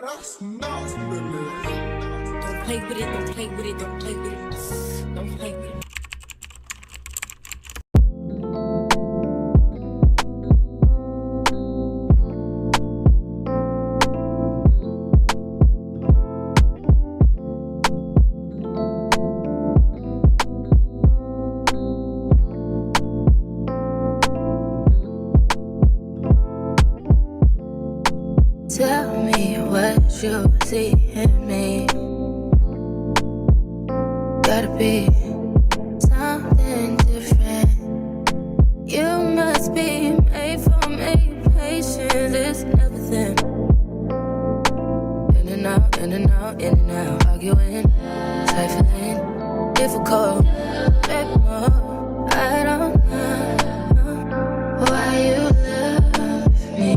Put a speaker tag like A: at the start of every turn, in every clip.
A: that's nuts, baby.
B: Don't play with it, don't play with it, don't play with it. Don't play with it.
C: Tell me what you see in me. Gotta be something different. You must be made for me. Patience is everything. In and out, in and out, in and out. Arguing, trifling, difficult. Baby, more. I don't know why you love me.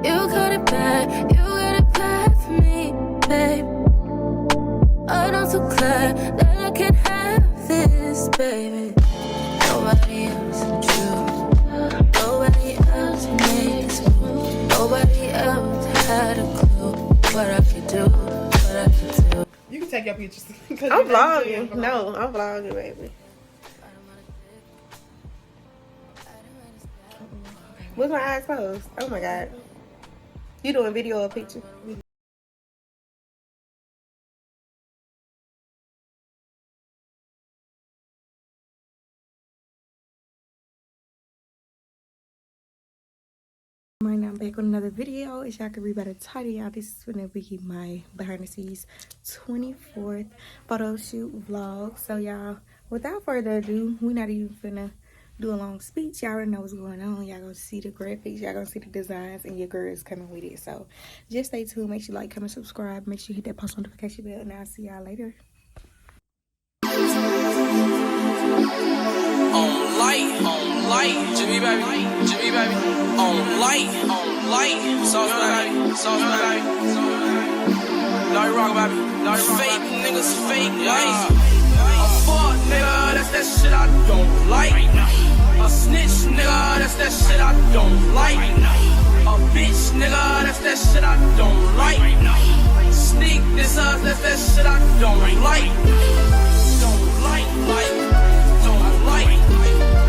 C: You got it bad for me, babe. I don't so glad that I can have this, baby. Nobody else true. Nobody else makes move. Nobody else had a clue what I could do, what I could do.
D: You can take your pictures.
E: I'm vlogging. No, I'm vlogging, baby. What's my eyes closed? Oh my god. You doing video or picture?
F: Right now I'm back with another video. As y'all can read by the title, y'all, this is gonna be my behind the scenes 24th photo shoot vlog. So y'all, without further ado, we're not even finna do a long speech. Y'all already know what's going on. Y'all gonna see the graphics, y'all gonna see the designs, and your girl is coming with it. So just stay tuned. Make sure you like, comment, subscribe. Make sure you hit that post notification bell, and I'll see y'all later.
G: On light, Jimmy baby, on light, sauce baby, Larry Rock baby, fake niggas, fake life. A fuck nigga, that's that shit I don't like. A snitch nigga, that's that shit I don't like. A bitch nigga, that's that shit I don't like. Sneak this us, that's that shit I don't like. Don't like.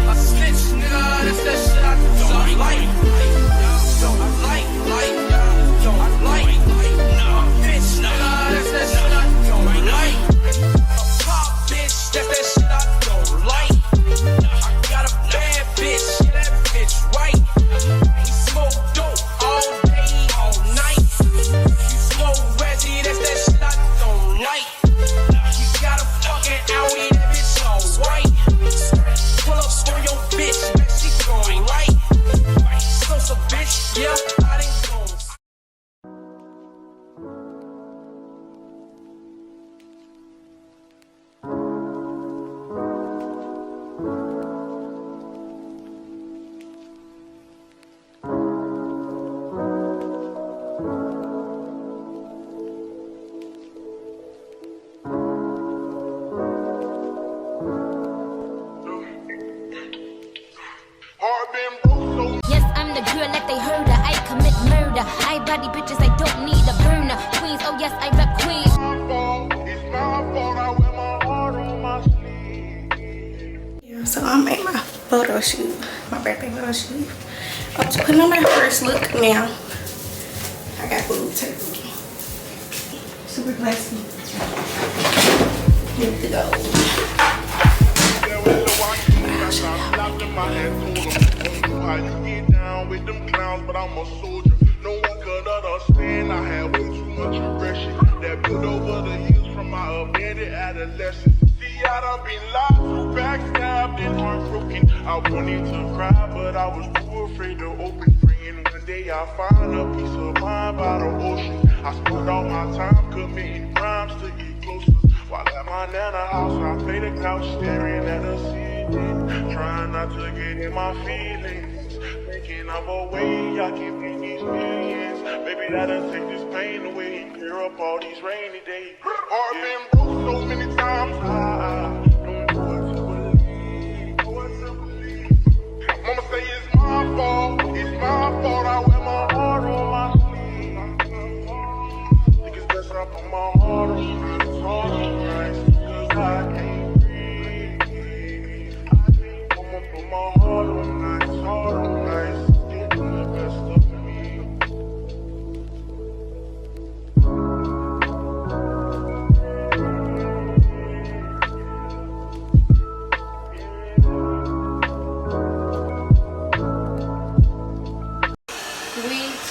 G: A snitch nigga, that's that shit I don't like. Don't like. A bitch nigga, that's that shit I don't like. A pop bitch, that's that shit I don't like. I got a bad bitch, yeah, that bitch right. He smoke dope all day, all night. You smoke Reggie, that's that shit I don't like. You got a fucking Audi, that bitch all white. Pull up for your bitch, bet she going right. So bitch, yeah, I didn't go.
H: Yes, I'm the girl that they heard of. I commit murder. I body bitches, I don't need a burner. Queens, oh yes, I rep queens.
A: It's my fault, I wear my heart on my sleeve.
F: Yeah, so I'm at my photo shoot, my birthday photo shoot. I'm just putting on my first look now. I got boob tape. Super classy. Here we go.
A: How you get down with them clowns, but I'm a soldier. No one could understand. I had way too much aggression that built over the years from my abandoned adolescence. See, I done been lied to, backstabbed and heartbroken. I wanted to cry, but I was too afraid to open. Praying one day I'll find a peace of mind by the ocean. I spent all my time committing crimes to get closer. While at my nana house, I play the couch staring at the ceiling, trying not to get in my feelings. Thinking of a way I can make these millions. Maybe that'll take this pain away and clear up all these rainy days. I've been broke so many times, I don't know what to believe. Mama say it's my fault, I wear my heart on my sleeve.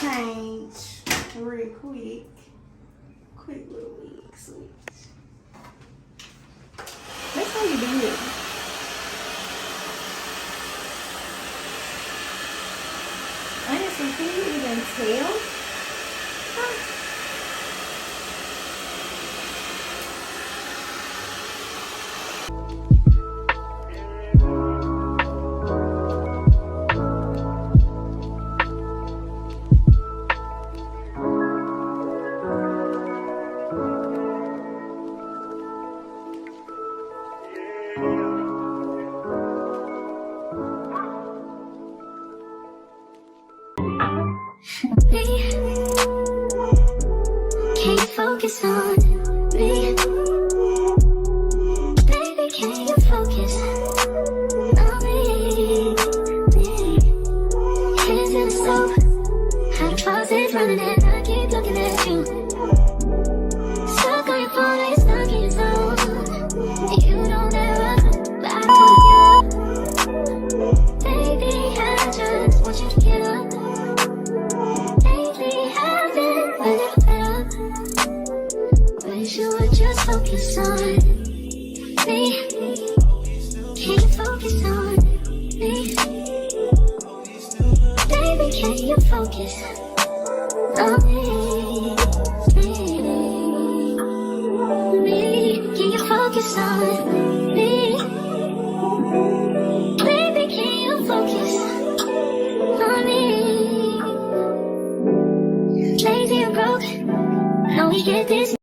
F: change real quick. Quick little wig switch. That's how you do it. Honestly, can you even tell? Huh?
C: Can't focus on me. Baby, can you focus on me? Hands in the soap, had a faucet running and I keep looking at you. Stuck on your phone, you're stuck in your zone. You don't ever, but I want you. Baby, I just want you to get up. Lately, I've been a little better. Wish you would just focus on me. Can you focus on me? Baby, can you focus on me? Can you focus on me? Baby, can you focus on me? Lazy and broke, no, we get this.